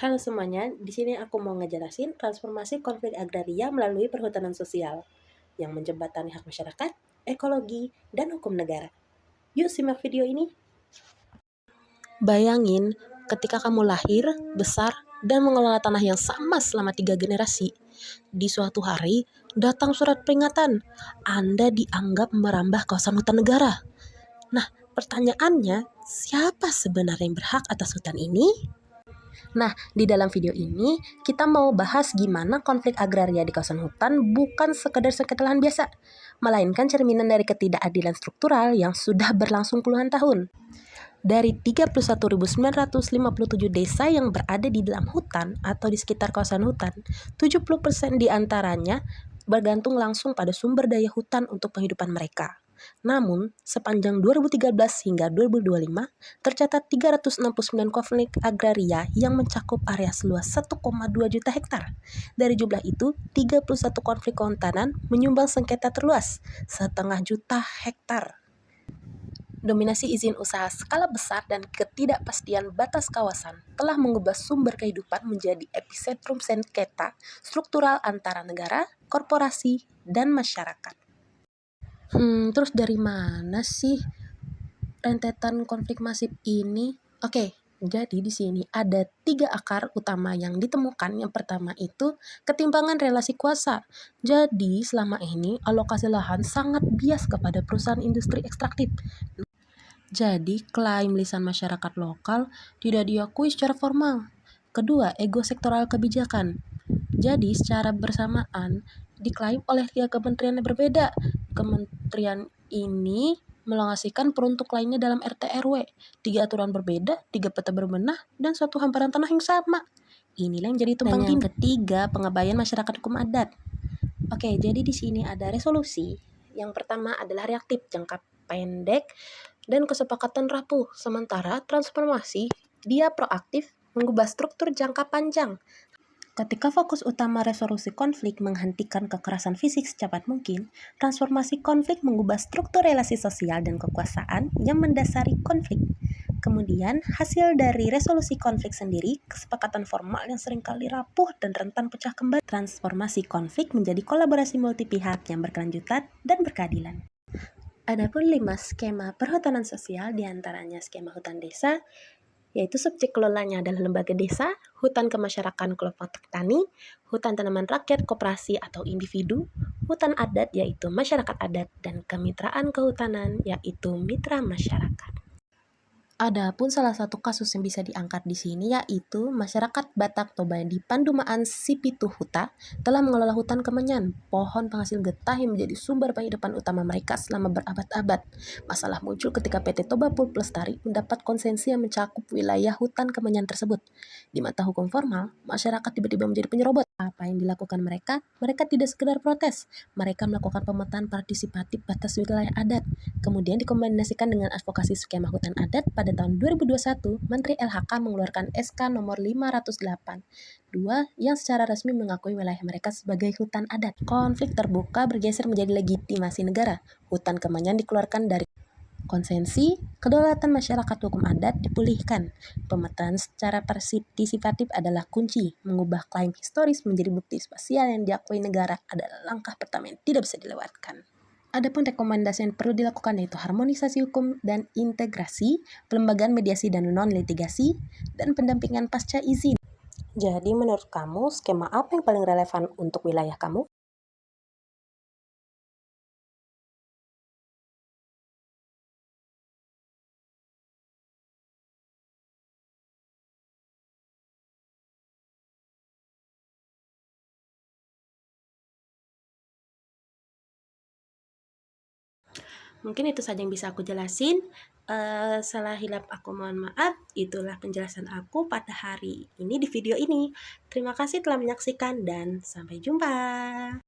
Halo semuanya, di sini aku mau ngejelasin transformasi konflik agraria melalui perhutanan sosial yang menjembatani hak masyarakat, ekologi, dan hukum negara. Yuk simak video ini. Bayangin ketika kamu lahir, besar, dan mengelola tanah yang sama selama 3 generasi. Di suatu hari, datang surat peringatan, Anda dianggap merambah kawasan hutan negara. Nah, pertanyaannya, siapa sebenarnya yang berhak atas hutan ini? Nah, di dalam video ini kita mau bahas gimana konflik agraria di kawasan hutan bukan sekedar sengketa lahan biasa, melainkan cerminan dari ketidakadilan struktural yang sudah berlangsung puluhan tahun. Dari 31.957 desa yang berada di dalam hutan atau di sekitar kawasan hutan, 70% diantaranya bergantung langsung pada sumber daya hutan untuk penghidupan mereka. Namun, sepanjang 2013 hingga 2025, tercatat 369 konflik agraria yang mencakup area seluas 1,2 juta hektar. Dari jumlah itu, 31 konflik kehutanan menyumbang sengketa terluas, 1,5 juta hektar. Dominasi izin usaha skala besar dan ketidakpastian batas kawasan telah mengubah sumber kehidupan menjadi epicentrum sengketa struktural antara negara, korporasi, dan masyarakat. Terus dari mana sih rentetan konflik masif ini? Oke, jadi di sini ada 3 akar utama yang ditemukan. Yang pertama itu ketimpangan relasi kuasa. Jadi selama ini alokasi lahan sangat bias kepada perusahaan industri ekstraktif. Jadi klaim lisan masyarakat lokal tidak diakui secara formal. Kedua, ego sektoral kebijakan. Jadi secara bersamaan diklaim oleh 3 kementerian yang berbeda. Kementerian ini melokasikan peruntuk lainnya dalam RT RW, 3 aturan berbeda, 3 peta berbenah, dan suatu hamparan tanah yang sama. Inilah yang jadi tumpang tindih. Dan yang ketiga, pengabayan masyarakat hukum adat. Oke, jadi di sini ada resolusi. Yang pertama adalah reaktif jangka pendek dan kesepakatan rapuh. Sementara transformasi dia proaktif mengubah struktur jangka panjang. Ketika fokus utama resolusi konflik menghentikan kekerasan fisik secepat mungkin, transformasi konflik mengubah struktur relasi sosial dan kekuasaan yang mendasari konflik. Kemudian, hasil dari resolusi konflik sendiri, kesepakatan formal yang seringkali rapuh dan rentan pecah kembali. Transformasi konflik menjadi kolaborasi multi pihak yang berkelanjutan dan berkeadilan. Adapun 5 skema perhutanan sosial diantaranya skema hutan desa, yaitu subjek kelolanya adalah lembaga desa, hutan kemasyarakatan kelompok tani, hutan tanaman rakyat koperasi atau individu, hutan adat yaitu masyarakat adat, dan kemitraan kehutanan yaitu mitra masyarakat. Adapun salah satu kasus yang bisa diangkat di sini yaitu masyarakat Batak Toba di Pandumaan Sipituhuta telah mengelola hutan kemenyan, pohon penghasil getah yang menjadi sumber penghidupan utama mereka selama berabad-abad. Masalah muncul ketika PT Toba Pulp Lestari mendapat konsensi yang mencakup wilayah hutan kemenyan tersebut. Di mata hukum formal, masyarakat tiba-tiba menjadi penyerobot. Apa yang dilakukan mereka? Mereka tidak sekedar protes, mereka melakukan pemetaan partisipatif batas wilayah adat. Kemudian dikombinasikan dengan advokasi skema hutan adat. Pada tahun 2021, Menteri LHK mengeluarkan SK nomor 582 yang secara resmi mengakui wilayah mereka sebagai hutan adat. Konflik terbuka bergeser menjadi legitimasi negara. Hutan kemenyan dikeluarkan dari konsensi, kedaulatan masyarakat hukum adat dipulihkan. Pemetaan secara partisipatif adalah kunci. Mengubah klaim historis menjadi bukti spasial yang diakui negara adalah langkah pertama yang tidak bisa dilewatkan. Adapun rekomendasi yang perlu dilakukan yaitu harmonisasi hukum dan integrasi, pelembagaan mediasi dan non-litigasi, dan pendampingan pasca izin. Jadi menurut kamu, skema apa yang paling relevan untuk wilayah kamu? Mungkin itu saja yang bisa aku jelasin. Salah hilap aku mohon maaf. Itulah penjelasan aku pada hari ini di video ini. Terima kasih telah menyaksikan dan sampai jumpa.